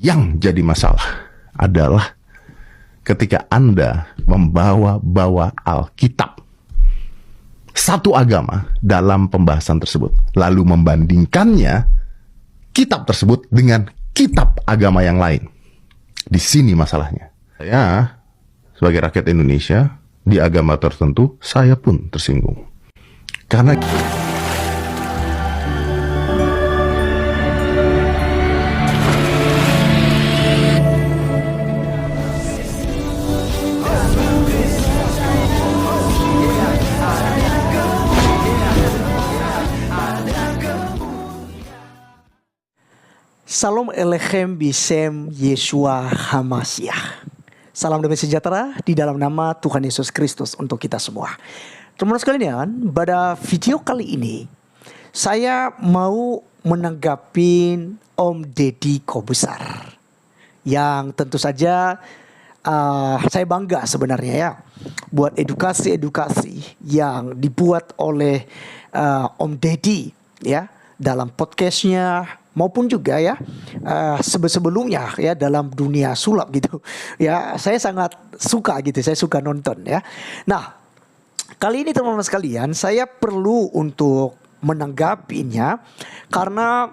Yang jadi masalah adalah ketika Anda membawa-bawa Alkitab, satu agama dalam pembahasan tersebut, lalu membandingkannya kitab tersebut dengan kitab agama yang lain. Di sini masalahnya. Saya sebagai rakyat Indonesia di agama tertentu, saya pun tersinggung. Karena Salam Elechem Bisem Yeshua Hamasiah. Salam damai sejahtera di dalam nama Tuhan Yesus Kristus untuk kita semua. Teman-teman sekalian, pada video kali ini saya mau menanggapi Om Deddy Kobusar yang tentu saja saya bangga sebenarnya ya buat edukasi-edukasi yang dibuat oleh Om Deddy ya dalam podcastnya maupun juga ya sebelumnya ya dalam dunia sulap gitu ya, saya sangat suka gitu, saya suka nonton ya. Nah, kali ini teman-teman sekalian saya perlu untuk menanggapinya karena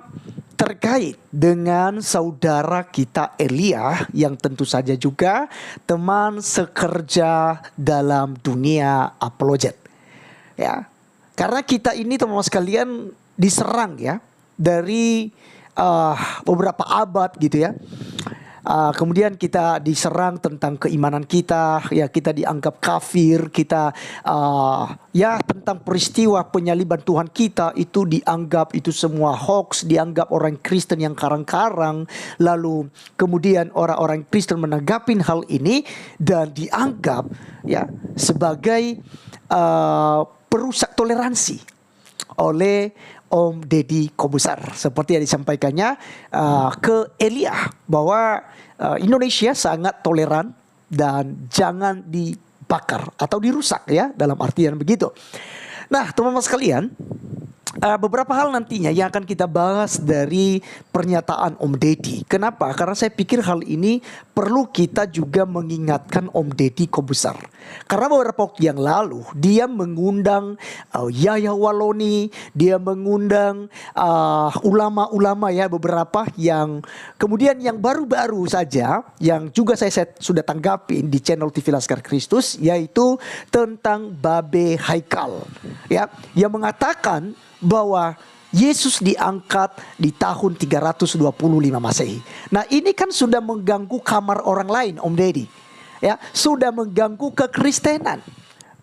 terkait dengan saudara kita Elia yang tentu saja juga teman sekerja dalam dunia apologet ya. Karena kita ini teman-teman sekalian diserang ya dari beberapa abad gitu ya. Kemudian kita diserang tentang keimanan kita, ya kita dianggap kafir, kita ya tentang peristiwa penyaliban Tuhan kita itu dianggap itu semua hoax, dianggap orang Kristen yang karang-karang. Lalu kemudian orang-orang Kristen menanggapi hal ini dan dianggap ya sebagai perusak toleransi oleh Om Deddy Kobusar, seperti yang disampaikannya ke Elia bahwa Indonesia sangat toleran dan jangan dibakar atau dirusak ya, dalam artian begitu. Nah, teman-teman sekalian, beberapa hal nantinya yang akan kita bahas dari pernyataan Om Deddy. Kenapa? Karena saya pikir hal ini perlu kita juga mengingatkan Om Deddy Kobusar. Karena beberapa waktu yang lalu dia mengundang Yahya Waloni, dia mengundang ulama-ulama ya beberapa yang kemudian yang baru-baru saja yang juga saya sudah tanggapin di channel TV Laskar Kristus, yaitu tentang Babe Haikal ya, yang mengatakan bahwa Yesus diangkat di tahun 325 Masehi. Nah, ini kan sudah mengganggu kamar orang lain, Om Deddy. Ya, sudah mengganggu kekristenan,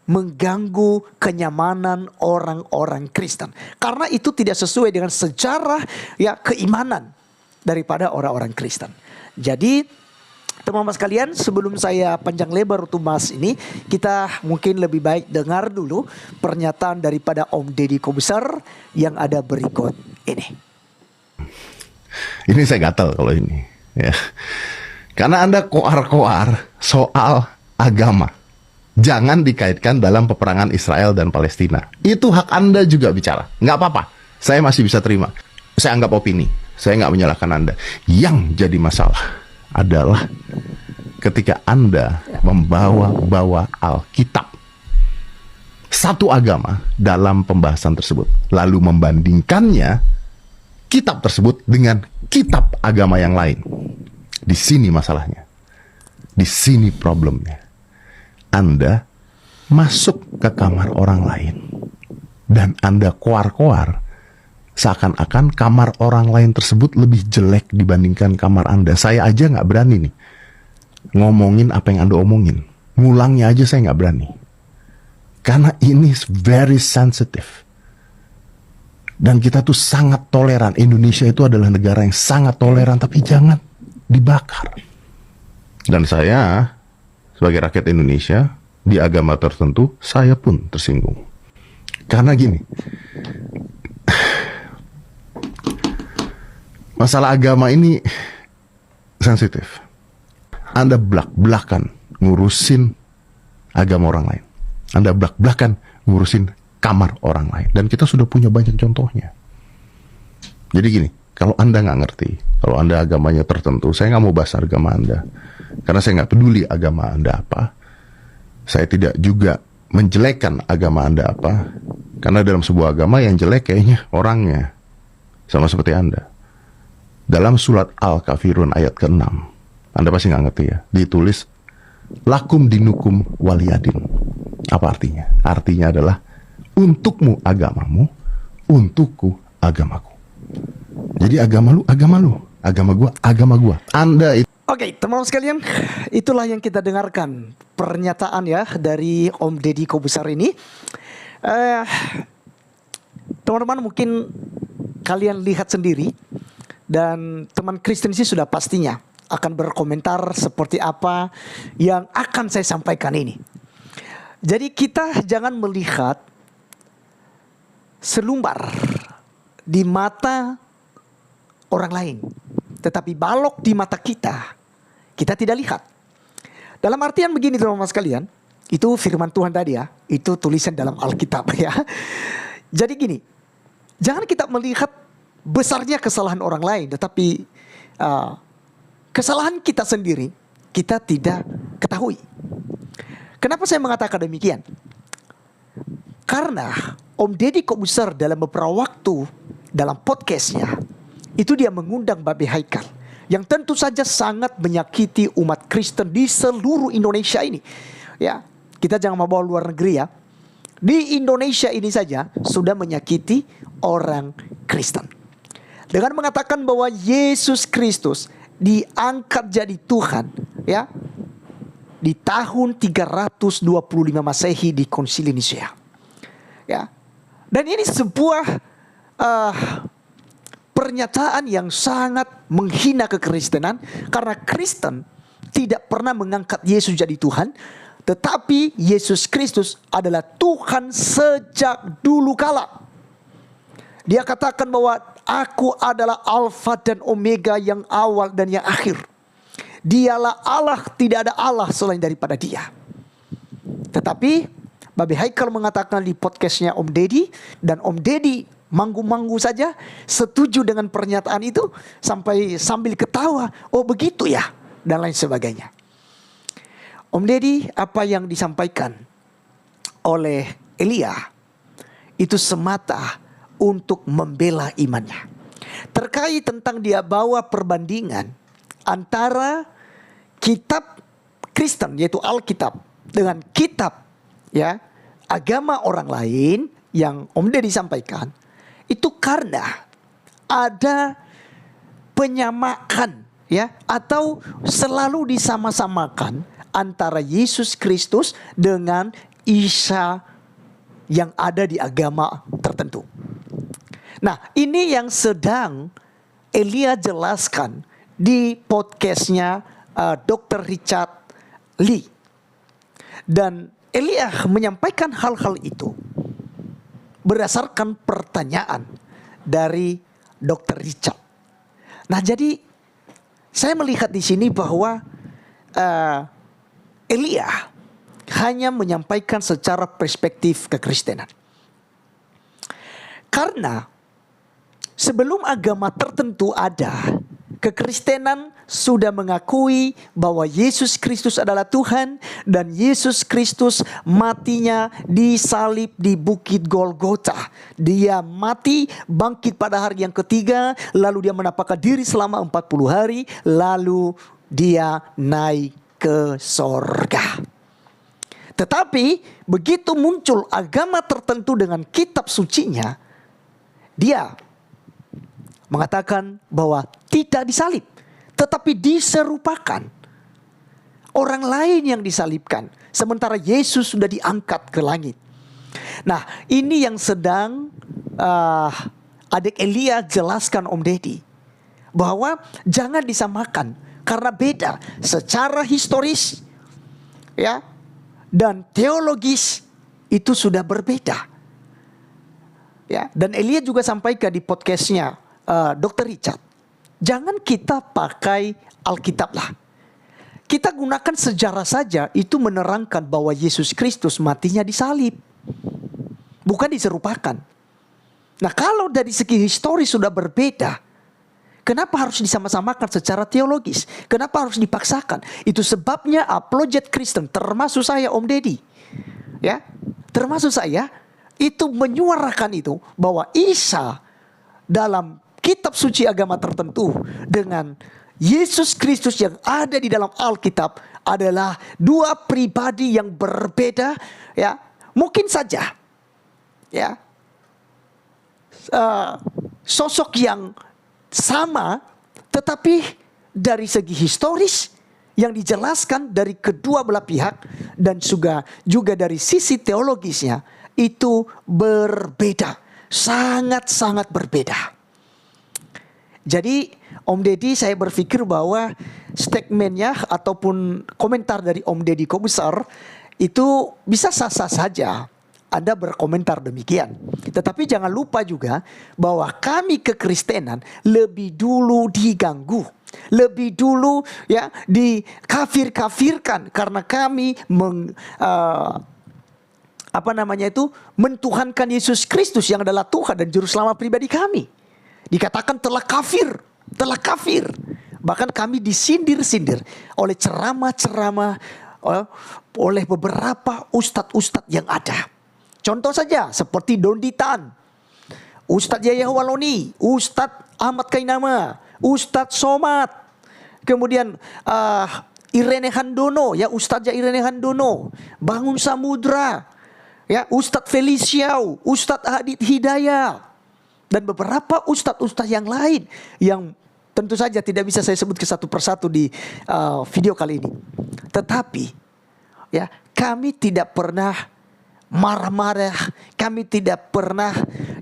mengganggu kenyamanan orang-orang Kristen. Karena itu tidak sesuai dengan sejarah ya keimanan daripada orang-orang Kristen. Jadi teman-teman sekalian, sebelum saya panjang lebar untuk bahas ini, kita mungkin lebih baik dengar dulu pernyataan daripada Om Deddy Kobusar yang ada berikut ini. ini saya gatal kalau ini ya. Karena Anda koar-koar soal agama. Jangan dikaitkan dalam peperangan Israel dan Palestina. Itu hak Anda juga bicara. Nggak apa-apa. Saya masih bisa terima. Saya anggap opini. Saya nggak menyalahkan Anda. Yang jadi masalah adalah ketika Anda membawa-bawa Alkitab, satu agama dalam pembahasan tersebut, lalu membandingkannya kitab tersebut dengan kitab agama yang lain. Di sini masalahnya. Di sini problemnya. Anda masuk ke kamar orang lain dan Anda koar-koar seakan-akan kamar orang lain tersebut lebih jelek dibandingkan kamar Anda. Saya aja nggak berani nih ngomongin apa yang Anda omongin. Ngulangnya aja saya nggak berani. Karena ini very sensitive. Dan kita tuh sangat toleran. Indonesia itu adalah negara yang sangat toleran, tapi jangan dibakar. Dan saya sebagai rakyat Indonesia di agama tertentu, saya pun tersinggung. Karena gini, masalah agama ini sensitif. Anda belak-belakan ngurusin agama orang lain. Anda belak-belakan ngurusin kamar orang lain. Dan kita sudah punya banyak contohnya. Jadi gini, Kalau Anda nggak ngerti, kalau Anda agamanya tertentu, saya nggak mau bahas agama Anda. Karena saya nggak peduli agama Anda apa. Saya tidak juga menjelekkan agama Anda apa. Karena dalam sebuah agama yang jelek kayaknya orangnya. Sama seperti Anda. Dalam surat Al-Kafirun ayat ke-6, Anda pasti nggak ngerti ya, ditulis, lakum dinukum waliyadin. Apa artinya? Artinya adalah, untukmu agamamu, untukku agamaku. Jadi agama lu, agama gua. Anda itu. Oke, teman-teman sekalian, itulah yang kita dengarkan pernyataan ya dari Om Deddy Kobusar ini. Teman-teman mungkin kalian lihat sendiri, dan teman Kristen sih sudah pastinya akan berkomentar seperti apa yang akan saya sampaikan ini. Jadi kita jangan melihat selumbar di mata orang lain, tetapi balok di mata kita tidak lihat. Dalam artian begini teman-teman sekalian, itu firman Tuhan tadi ya, itu tulisan dalam Alkitab ya. Jadi gini, jangan kita melihat besarnya kesalahan orang lain, tetapi kesalahan kita sendiri kita tidak ketahui. Kenapa saya mengatakan demikian? Karena Om Deddy Kobusar dalam beberapa waktu dalam podcastnya itu dia mengundang Babe Haikal yang tentu saja sangat menyakiti umat Kristen di seluruh Indonesia ini. Ya, kita jangan membawa luar negeri ya. Di Indonesia ini saja sudah menyakiti orang Kristen. Dengan mengatakan bahwa Yesus Kristus diangkat jadi Tuhan ya di tahun 325 Masehi di Konsili Nisea. Ya. Dan ini sebuah pernyataan yang sangat menghina kekristenan, karena Kristen tidak pernah mengangkat Yesus jadi Tuhan, tetapi Yesus Kristus adalah Tuhan sejak dulu kala. Dia katakan bahwa aku adalah Alfa dan Omega, yang awal dan yang akhir. Dialah Allah, tidak ada Allah selain daripada Dia. Tetapi Babe Haikal mengatakan di podcastnya Om Deddy, dan Om Deddy manggu-manggu saja setuju dengan pernyataan itu, sambil ketawa, oh begitu ya, dan lain sebagainya. Om Deddy, apa yang disampaikan oleh Elia itu semata untuk membela imannya. Terkait tentang dia bawa perbandingan antara kitab Kristen yaitu Alkitab dengan kitab ya agama orang lain yang Om Deddy sampaikan, itu karena ada penyamakan ya, atau selalu disama-samakan antara Yesus Kristus dengan Isa yang ada di agama tertentu. Nah, ini yang sedang Elia jelaskan di podcastnya Dr. Richard Lee. Dan Elia menyampaikan hal-hal itu berdasarkan pertanyaan dari Dr. Richard. Nah, jadi saya melihat di sini bahwa Elia hanya menyampaikan secara perspektif kekristenan. Karena sebelum agama tertentu ada, kekristenan sudah mengakui bahwa Yesus Kristus adalah Tuhan, dan Yesus Kristus matinya disalib di Bukit Golgota. Dia mati, bangkit pada hari yang ketiga, lalu dia menampakkan diri selama 40 hari, lalu dia naik ke sorga. Tetapi begitu muncul agama tertentu dengan kitab sucinya, dia mengatakan bahwa tidak disalib, tetapi diserupakan orang lain yang disalibkan, sementara Yesus sudah diangkat ke langit. Nah, ini yang sedang adik Elia jelaskan Om Deddy, bahwa jangan disamakan karena beda secara historis ya, dan teologis itu sudah berbeda. Ya, dan Elia juga sampaikan di podcastnya Dr. Richard, jangan kita pakai Alkitab lah. Kita gunakan sejarah saja, itu menerangkan bahwa Yesus Kristus matinya disalib, bukan diserupakan. Nah, kalau dari segi historis sudah berbeda, Kenapa harus disama-samakan secara teologis? Kenapa harus dipaksakan? Itu sebabnya apologet Kristen, termasuk saya Om Deddy, ya, termasuk saya, itu menyuarakan itu bahwa Isa dalam kitab suci agama tertentu dengan Yesus Kristus yang ada di dalam Alkitab adalah dua pribadi yang berbeda, ya. Mungkin saja, ya, sosok yang sama, tetapi dari segi historis yang dijelaskan dari kedua belah pihak dan juga dari sisi teologisnya itu berbeda, sangat-sangat berbeda. Jadi Om Deddy, saya berpikir bahwa statementnya ataupun komentar dari Om Deddy Kobusar itu bisa sah-sah saja Anda berkomentar demikian. Tetapi jangan lupa juga bahwa kami kekristenan lebih dulu diganggu, lebih dulu ya dikafir-kafirkan karena kami mentuhankan Yesus Kristus yang adalah Tuhan dan juru selamat pribadi kami. Dikatakan telah kafir. Bahkan kami disindir-sindir oleh ceramah-ceramah oleh beberapa ustadz-ustadz yang ada. Contoh saja seperti Dondi Tan, Ustadz Yahya Waloni, Ustadz Ahmad Kainama, Ustadz Somad, kemudian Irene Handono, ya Ustadz Irene Handono, Bangun Samudra, ya Ustadz Feliciau, Ustadz Hadid Hidayah, dan beberapa ustadz-ustadz yang lain yang tentu saja tidak bisa saya sebut ke satu persatu di video kali ini. Tetapi ya kami tidak pernah marah-marah, kami tidak pernah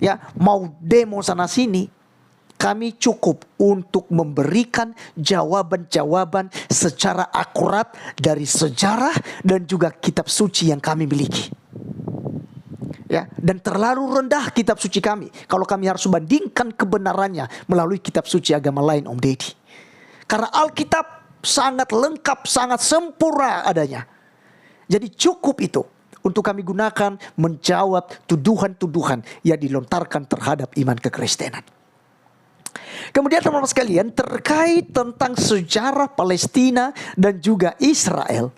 ya mau demo sana sini. Kami cukup untuk memberikan jawaban-jawaban secara akurat dari sejarah dan juga kitab suci yang kami miliki. Ya, dan terlalu rendah kitab suci kami kalau kami harus bandingkan kebenarannya melalui kitab suci agama lain, Om Deddy. Karena Alkitab sangat lengkap, sangat sempurna adanya. Jadi cukup itu untuk kami gunakan menjawab tuduhan-tuduhan yang dilontarkan terhadap iman kekristenan. Kemudian teman-teman sekalian, terkait tentang sejarah Palestina dan juga Israel,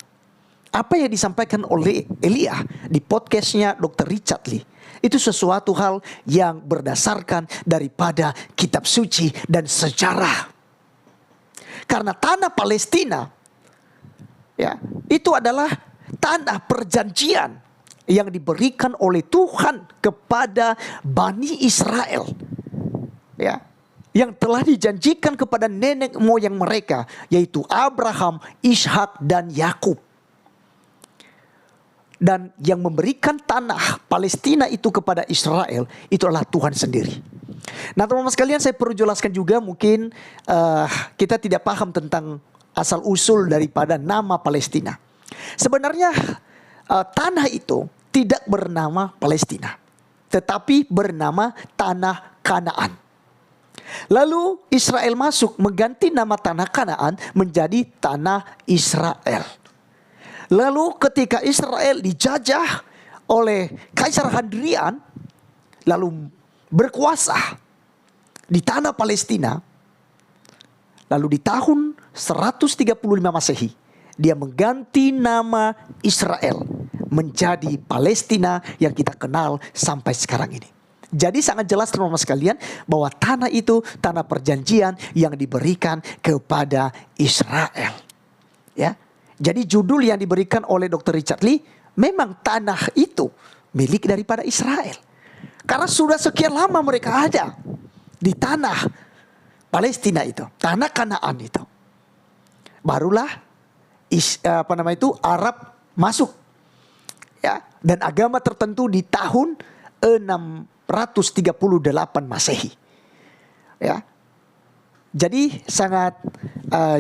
apa yang disampaikan oleh Elia di podcastnya Dr. Richard Lee itu sesuatu hal yang berdasarkan daripada kitab suci dan sejarah. Karena tanah Palestina ya itu adalah tanah perjanjian yang diberikan oleh Tuhan kepada Bani Israel, ya, yang telah dijanjikan kepada nenek moyang mereka, yaitu Abraham, Ishak, dan Yakub. Dan yang memberikan tanah Palestina itu kepada Israel itu adalah Tuhan sendiri. Nah teman-teman sekalian, saya perlu jelaskan juga, mungkin kita tidak paham tentang asal usul daripada nama Palestina. Sebenarnya tanah itu tidak bernama Palestina, tetapi bernama tanah Kanaan. Lalu Israel masuk mengganti nama tanah Kanaan menjadi tanah Israel. Lalu ketika Israel dijajah oleh Kaisar Hadrian, lalu berkuasa di tanah Palestina, lalu di tahun 135 Masehi, dia mengganti nama Israel menjadi Palestina yang kita kenal sampai sekarang ini. Jadi sangat jelas teman-teman sekalian bahwa tanah itu tanah perjanjian yang diberikan kepada Israel. Ya. Jadi judul yang diberikan oleh Dr. Richard Lee, memang tanah itu milik daripada Israel. Karena sudah sekian lama mereka ada di tanah Palestina itu, tanah Kanaan itu. Barulah Arab masuk, ya, dan agama tertentu di tahun 638 Masehi. Ya. Jadi sangat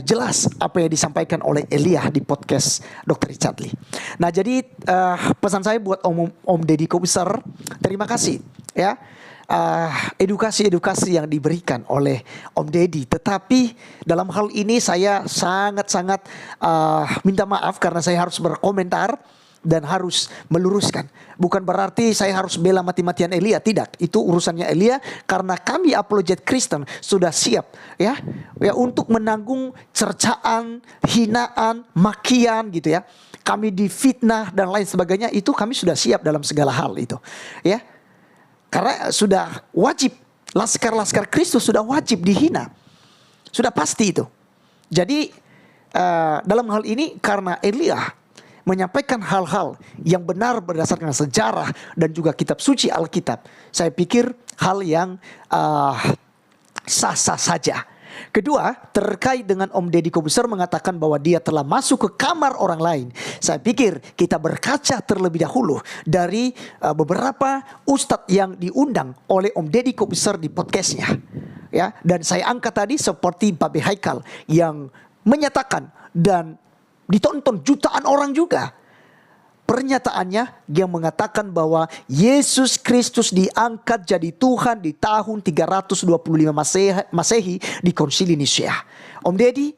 jelas apa yang disampaikan oleh Elia di podcast Dr. Richard Lee. Nah jadi pesan saya buat Om Deddy Kobusar, terima kasih ya edukasi-edukasi yang diberikan oleh Om Deddy. Tetapi dalam hal ini saya sangat-sangat minta maaf karena saya harus berkomentar dan harus meluruskan. Bukan berarti saya harus bela mati-matian Elia, tidak. Itu urusannya Elia, karena kami apologet Kristen sudah siap ya untuk menanggung cercaan, hinaan, makian gitu ya. Kami difitnah dan lain sebagainya, itu kami sudah siap dalam segala hal itu. Ya. Karena sudah wajib, laskar-laskar Kristus sudah wajib dihina. Sudah pasti itu. Jadi dalam hal ini karena Elia menyampaikan hal-hal yang benar berdasarkan sejarah dan juga kitab suci Alkitab, saya pikir hal yang sah-sah saja. Kedua, terkait dengan Om Deddy Kobuser mengatakan bahwa dia telah masuk ke kamar orang lain. Saya pikir kita berkaca terlebih dahulu dari beberapa ustadz yang diundang oleh Om Deddy Kobuser di podcastnya. Ya, dan saya angkat tadi seperti Babe Haikal yang menyatakan dan ditonton jutaan orang juga. Pernyataannya yang mengatakan bahwa Yesus Kristus diangkat jadi Tuhan di tahun 325 Masehi di Konsili Nicea. Om Deddy,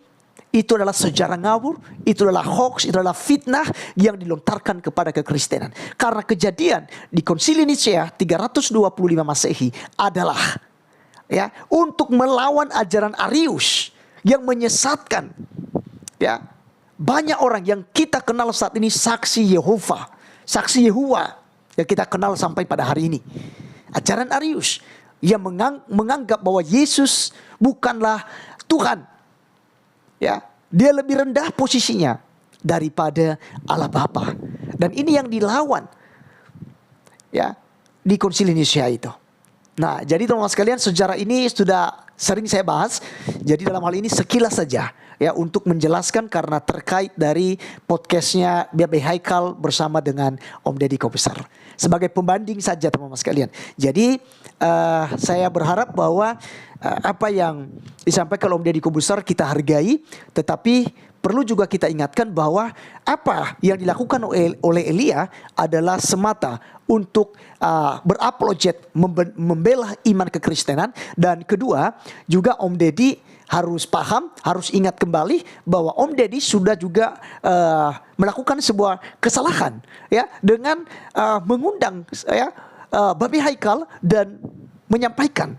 itu adalah sejarah ngawur, itu adalah hoax, itu adalah fitnah yang dilontarkan kepada kekristenan. Karena kejadian di Konsili Nicea 325 Masehi adalah ya untuk melawan ajaran Arius yang menyesatkan ya banyak orang yang kita kenal saat ini, saksi Yehova, saksi Yehuwa yang kita kenal sampai pada hari ini. Ajaran Arius yang menganggap bahwa Yesus bukanlah Tuhan. Ya, dia lebih rendah posisinya daripada Allah Bapa. Dan ini yang dilawan ya di Konsili Nicea itu. Nah, jadi teman-teman sekalian, sejarah ini sudah sering saya bahas. Jadi dalam hal ini sekilas saja ya untuk menjelaskan karena terkait dari podcastnya Babe Haikal bersama dengan Om Deddy Kobuser. Sebagai pembanding saja teman-teman sekalian. Jadi saya berharap bahwa apa yang disampaikan Om Deddy Kobuser kita hargai, tetapi perlu juga kita ingatkan bahwa apa yang dilakukan oleh Elia adalah semata untuk berapologet, membela iman kekristenan. Dan kedua, juga Om Deddy harus paham, harus ingat kembali bahwa Om Deddy sudah juga melakukan sebuah kesalahan ya dengan mengundang ya Babe Haikal dan menyampaikan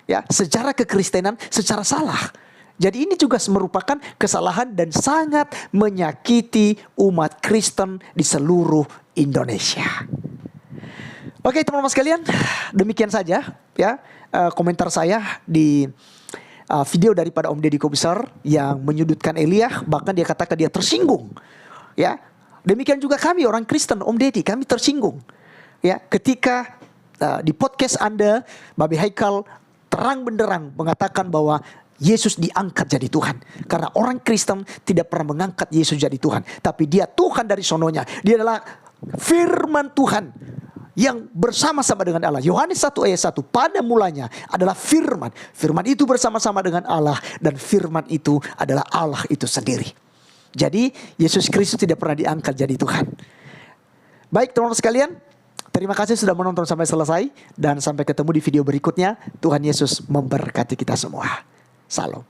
ya sejarah kekristenan secara salah. Jadi ini juga merupakan kesalahan dan sangat menyakiti umat Kristen di seluruh Indonesia. Oke teman-teman sekalian, demikian saja ya komentar saya di video daripada Om Deddy Kobuser yang menyudutkan Elia, bahkan dia katakan dia tersinggung. Ya, demikian juga kami orang Kristen, Om Deddy, kami tersinggung. Ya, ketika di podcast Anda, Babe Haikal terang benderang mengatakan bahwa Yesus diangkat jadi Tuhan. Karena orang Kristen tidak pernah mengangkat Yesus jadi Tuhan, tapi dia Tuhan dari sononya. Dia adalah firman Tuhan yang bersama-sama dengan Allah. Yohanes 1 ayat 1, pada mulanya adalah firman. Firman itu bersama-sama dengan Allah, dan firman itu adalah Allah itu sendiri. Jadi Yesus Kristus tidak pernah diangkat jadi Tuhan. Baik teman-teman sekalian, terima kasih sudah menonton sampai selesai, dan sampai ketemu di video berikutnya. Tuhan Yesus memberkati kita semua. Salam.